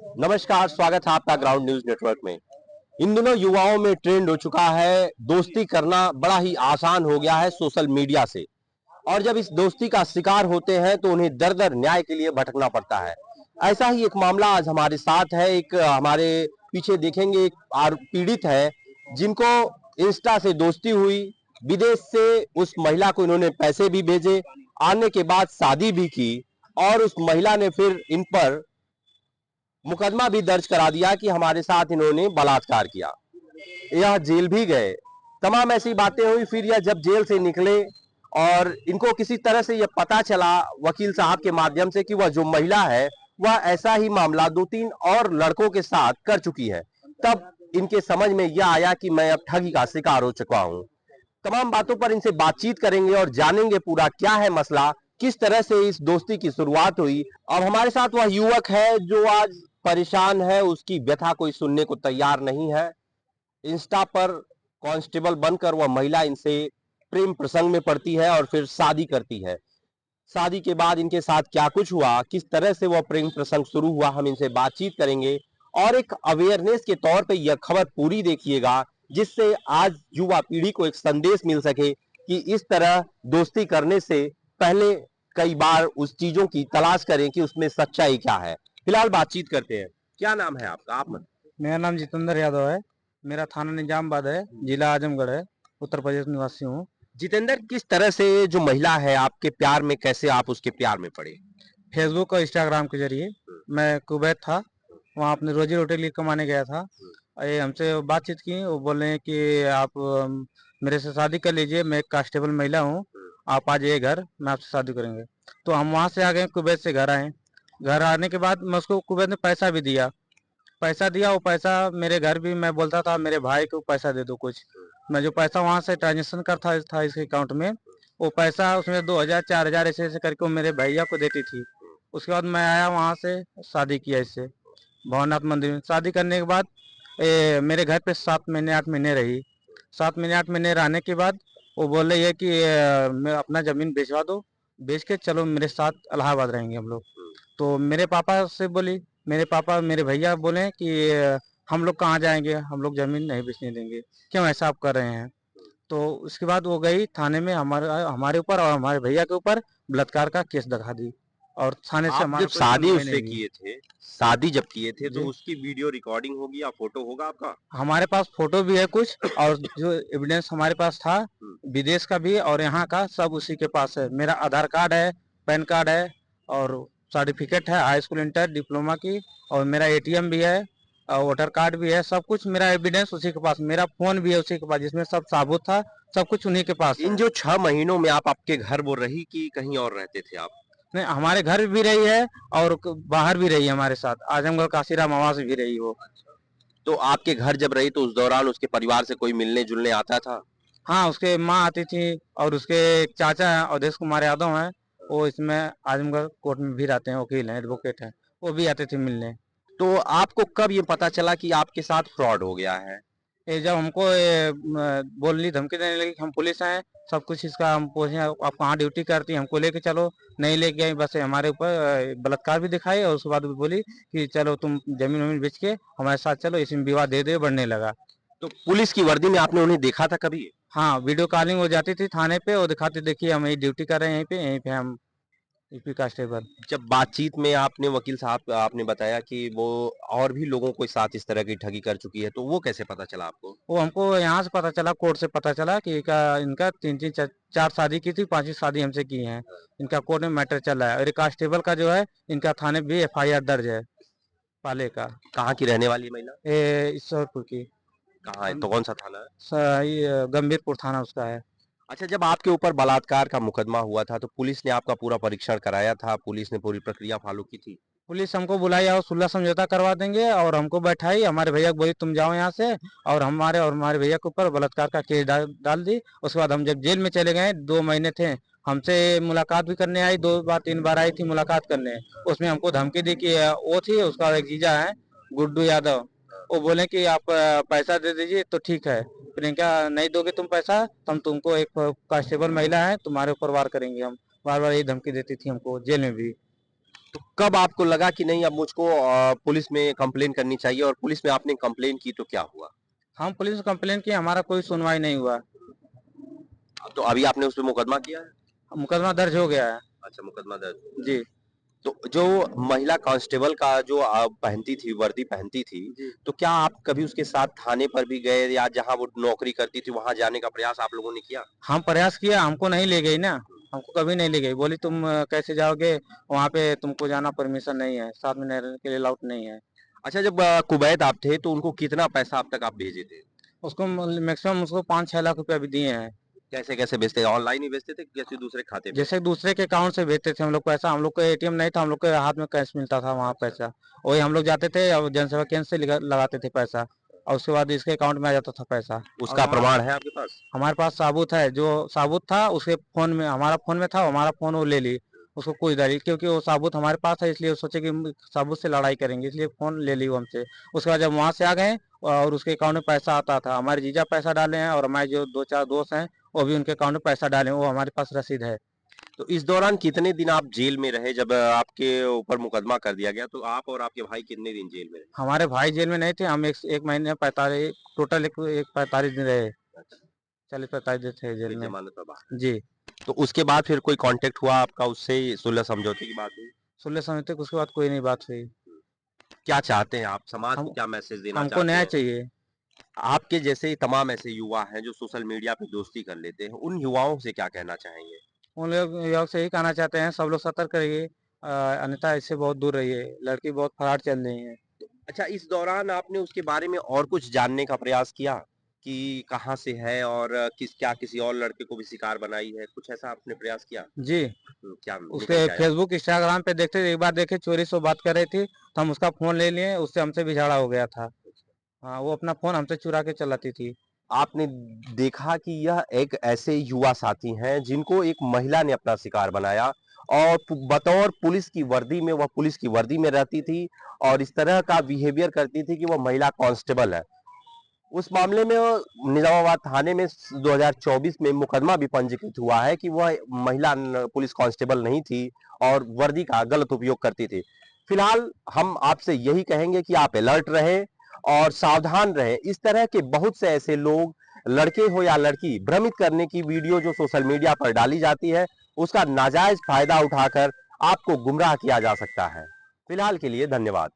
नमस्कार, स्वागत है आपका ग्राउंड न्यूज नेटवर्क में। इन दिनों युवाओं में ट्रेंड हो चुका है, दोस्ती करना बड़ा ही आसान हो गया है सोशल मीडिया से। और जब इस दोस्ती का शिकार होते हैं तो उन्हें दर दर न्याय के लिए भटकना पड़ता है। ऐसा ही एक मामला आज हमारे साथ है। एक हमारे पीछे देखेंगे, एक पीड़ित है जिनको इंस्टा से दोस्ती हुई, विदेश से उस महिला को इन्होंने पैसे भी भेजे, आने के बाद शादी भी की और उस महिला ने फिर इन पर मुकदमा भी दर्ज करा दिया कि हमारे साथ इन्होंने बलात्कार किया। यह जेल भी गए, तमाम ऐसी बातें हुई। फिर यह जब जेल से निकले और इनको किसी तरह से यह पता चला वकील साहब के माध्यम से कि वह जो महिला है वह ऐसा ही मामला 2-3 और लड़कों के साथ कर चुकी है, तब इनके समझ में यह आया कि मैं अब ठगी का शिकार हो चुका हूं। तमाम बातों पर इनसे बातचीत करेंगे और जानेंगे पूरा क्या है मसला, किस तरह से इस दोस्ती की शुरुआत हुई। और हमारे साथ वह युवक है जो आज परेशान है, उसकी व्यथा कोई सुनने को तैयार नहीं है। इंस्टा पर कांस्टेबल बनकर वह महिला इनसे प्रेम प्रसंग में पड़ती है और फिर शादी करती है। शादी के बाद इनके साथ क्या कुछ हुआ, किस तरह से वह प्रेम प्रसंग शुरू हुआ, हम इनसे बातचीत करेंगे। और एक अवेयरनेस के तौर पे यह खबर पूरी देखिएगा, जिससे आज युवा पीढ़ी को एक संदेश मिल सके कि इस तरह दोस्ती करने से पहले कई बार उस चीजों की तलाश करें कि उसमें सच्चाई क्या है। फिलहाल बातचीत करते हैं। क्या नाम है आपका? आप मेरा नाम जितेंद्र यादव है। मेरा थाना निजामबाद है, जिला आजमगढ़ है, उत्तर प्रदेश निवासी हूँ। जितेंद्र, किस तरह से जो महिला है आपके प्यार में, कैसे आप उसके प्यार में पड़े? फेसबुक और इंस्टाग्राम के जरिए मैं कुवैत था, वहाँ अपनी रोजी रोटी लिए कमाने गया था। ये हमसे बातचीत की, वो बोले हैं कि आप मेरे से शादी कर लीजिए, मैं एक कांस्टेबल महिला हूँ, आप आ जाइए घर, मैं आपसे शादी करेंगे। तो हम वहाँ से आ गए, कुवैत से घर आए। घर आने के बाद मैं उसको कुवैत में पैसा दिया। वो पैसा मेरे घर भी मैं बोलता था मेरे भाई को पैसा दे दो कुछ। मैं जो पैसा वहां से ट्रांजेक्शन करता था इसके अकाउंट में, वो पैसा उसमें 2,000 4,000 ऐसे ऐसे करके वो मेरे भैया को देती थी। उसके बाद मैं आया वहां से, शादी किया इससे भवनाथ मंदिर में। शादी करने के बाद मेरे घर पे 7 महीने 8 महीने रही। 7 महीने 8 महीने रहने के बाद वो बोल रही है कि मैं अपना जमीन बेचवा दो, बेच के चलो मेरे साथ इलाहाबाद रहेंगे हम लोग। तो मेरे पापा से बोली, मेरे पापा मेरे भैया बोले कि हम लोग कहाँ जाएंगे, हम लोग जमीन नहीं बेचने देंगे, क्यों ऐसा आप कर रहे हैं। तो उसके बाद वो गई थाने में, हमारे हमारे ऊपर और हमारे भैया के ऊपर बलात्कार का केस दिखा दी, और थाने से आप हमारा जब कोई शादी सुनवाई उससे नहीं हुई। किए थे, शादी जब किए थे तो जी, उसकी वीडियो रिकॉर्डिंग होगी या फोटो होगा आपका? हमारे पास फोटो भी है कुछ, और जो एविडेंस हमारे पास था विदेश का भी और यहाँ का सब उसी के पास है। मेरा आधार कार्ड है, पैन कार्ड है, और सर्टिफिकेट है हाई स्कूल इंटर डिप्लोमा की, और मेरा एटीएम भी है, और वोटर कार्ड भी है। सब कुछ मेरा एविडेंस उसी के पास, मेरा फोन भी है उसी के पास, जिसमें सब साबुत था, सब कुछ उन्हीं के पास इन है। जो 6 महीनों में आप आपके घर वो रही कि कहीं और रहते थे आप? नहीं, हमारे घर भी रही है और बाहर भी रही है, हमारे साथ आजमगढ़ काशीराम आवास भी रही वो। तो आपके घर जब रही तो उस दौरान उसके परिवार से कोई मिलने जुलने आता था? हाँ, उसके माँ आती थी, और उसके एक चाचा हैं अवधेश कुमार यादव हैं, वो इसमें आजमगढ़ कोर्ट में भी रहते हैं, वकील हैं, एडवोकेट हैं, वो भी आते थे मिलने। तो आपको कब ये पता चला कि आपके साथ फ्रॉड हो गया है? ये जब हमको बोलनी धमकी देने लगी कि हम पुलिस हैं, सब कुछ इसका हम पूछे आप कहाँ ड्यूटी करती हैं, हमको लेके चलो। नहीं लेके गई, बस हमारे ऊपर बलात्कार भी दिखाई, और उसके बाद भी बोली कि चलो तुम जमीन वमीन बेच के हमारे साथ चलो, इसमें विवाद दे दे बढ़ने लगा। तो पुलिस की वर्दी में आपने उन्हें देखा था कभी? हाँ, वीडियो कॉलिंग हो जाती थी थाने पे, और दिखाते देखिए हम यही ड्यूटी कर रहे हैं, यहीं पे हम यूपी कांस्टेबल। जब बातचीत में आपने वकील साहब आपने बताया कि वो और भी लोगों के साथ इस तरह की ठगी कर चुकी है, तो वो कैसे पता चला आपको? वो हमको यहाँ से पता चला, कोर्ट से पता चला कि इनका तीन तीन चार शादी की थी, पांचवी शादी हमसे की है। इनका कोर्ट में मैटर चल रहा है, और ये कांस्टेबल का जो है इनका थाने भी एफआईआर दर्ज है, पाले का। कहाँ की रहने वाली महिला? ये ईश्वरपुर की। कहाँ है, तो कौन सा थाना है? ये गंभीरपुर थाना उसका है। अच्छा, जब आपके ऊपर बलात्कार का मुकदमा हुआ था तो पुलिस ने आपका पूरा परीक्षण कराया था, पुलिस ने पूरी प्रक्रिया फॉलो की थी? पुलिस हमको बुलाई और सुलह समझौता करवा देंगे, और हमको बैठाई, हमारे भैया को बोली तुम जाओ यहाँ से, और हमारे भैया के ऊपर बलात्कार का केस डाल दी। उसके बाद हम जब जेल में चले गए, 2 महीने थे, हमसे मुलाकात भी करने आई, 2 बार 3 बार आई थी मुलाकात करने। उसमें हमको धमकी दी कि वो थी उसका एक जीजा है, गुड्डू यादव, वो बोले कि आप पैसा दे दीजिए तो ठीक है, प्रियंका नहीं दोगे तुम पैसा तो हम तुमको, एक कांस्टेबल महिला है तुम्हारे ऊपर वार करेंगे हम। बार बार यही धमकी देती थी हमको जेल में भी। तो कब आपको लगा कि नहीं अब मुझको पुलिस में कंप्लेन करनी चाहिए, और पुलिस में आपने कंप्लेन की तो क्या हुआ? हम पुलिस में कंप्लेन किए, हमारा कोई सुनवाई नहीं हुआ। तो अभी आपने उस पे मुकदमा किया है? मुकदमा दर्ज हो गया है। अच्छा, मुकदमा दर्ज। जी। तो जो महिला कांस्टेबल का जो पहनती थी, वर्दी पहनती थी, जी। तो क्या आप कभी उसके साथ थाने पर भी गए, या जहाँ वो नौकरी करती थी वहां जाने का प्रयास आप लोगों ने किया? हम प्रयास किया, हमको नहीं ले गई ना, हमको कभी नहीं ले गई। बोली तुम कैसे जाओगे, वहाँ पे तुमको जाना परमिशन नहीं है, साथ में रहने के लिए अलाउड नहीं है। अच्छा, जब कुवैत आप थे तो उनको कितना पैसा अब तक आप भेजे थे? उसको मैक्सिमम उसको 5-6 लाख रुपया भी दिए हैं। कैसे कैसे भेजते, ऑनलाइन ही भेजते थे कि किसी दूसरे खाते पे? जैसे दूसरे के अकाउंट से भेजते थे हम लोग पैसा, हम लोग को एटीएम नहीं था, हम लोग के हाथ में कैश मिलता था वहाँ पैसा। वही हम लोग जाते थे और जनसेवा केंद्र से लगाते थे पैसा, और उसके बाद इसके अकाउंट में आ जाता था पैसा। और उसका वहाँ प्रमाण है आपके पास? हमारे पास साबूत है, जो साबूत था उसके फोन में, हमारा फोन में था, हमारा फोन वो ले ली। उसको कोई दलील, क्योंकि वो साबूत हमारे पास है, इसलिए वो सोचे कि साबूत से लड़ाई करेंगे, इसलिए फोन ले ली वो हमसे। उसके बाद जब वहां से आ गए और उसके अकाउंट में पैसा आता था, हमारे जीजा पैसा डाले हैं और हमारे जो 2-4 दोस्त हैं वो भी उनके अकाउंट में पैसा डाले हैं, वो हमारे पास रसीद है। तो इस दौरान कितने दिन आप जेल में रहे? जब आपके ऊपर मुकदमा कर दिया गया तो आप और आपके भाई कितने दिन जेल में रहे? हमारे भाई जेल में नहीं थे, हम एक महीने 45, टोटल एक 45 दिन रहे। अच्छा, 40-45 दिन थे जेल फिर में। जमानत पर बाहर। जी। तो उसके बाद फिर कोई कांटेक्ट हुआ आपका उससे, सुलह समझौते की बात हुई? 16 समय तक उसके बाद कोई नहीं बात हुई। क्या चाहते हैं आप, समाज हम को क्या मैसेज देना हमको चाहते न्याय हैं? चाहिए। आपके जैसे तमाम ऐसे युवा हैं जो सोशल मीडिया पे दोस्ती कर लेते हैं, उन युवाओं से क्या कहना चाहेंगे? उन लोग से यही कहना चाहते हैं, सब लोग सतर्क रहिए, अन्यथा इससे बहुत दूर रहिए। लड़की बहुत फरार चल रही है। अच्छा, इस दौरान आपने उसके बारे में और कुछ जानने का प्रयास किया कि कहाँ से है, और क्या किसी और लड़के को भी शिकार बनाई है? कुछ ऐसा आपने प्रयास किया? जी। क्या उसके निकल के आया? फेसबुक इंस्टाग्राम पे देखते थे, एक बार देखे चोरी से बात कर रही थी, तो हम उसका फोन ले लिए, उससे हमसे भी झगड़ा हो गया था। हाँ, वो अपना फोन हमसे चुरा के चलाती थी। आपने देखा कि यह एक ऐसे युवा साथी हैं जिनको एक महिला ने अपना शिकार बनाया, और बतौर पुलिस की वर्दी में, वह पुलिस की वर्दी में रहती थी और इस तरह का बिहेवियर करती थी कि वह महिला कांस्टेबल है। उस मामले में निजामाबाद थाने में 2024 में मुकदमा भी पंजीकृत हुआ है कि वह महिला पुलिस कांस्टेबल नहीं थी और वर्दी का गलत उपयोग करती थी। फिलहाल हम आपसे यही कहेंगे कि आप अलर्ट रहें और सावधान रहें। इस तरह के बहुत से ऐसे लोग, लड़के हो या लड़की, भ्रमित करने की वीडियो जो सोशल मीडिया पर डाली जाती है, उसका नाजायज फायदा उठाकर आपको गुमराह किया जा सकता है। फिलहाल के लिए धन्यवाद।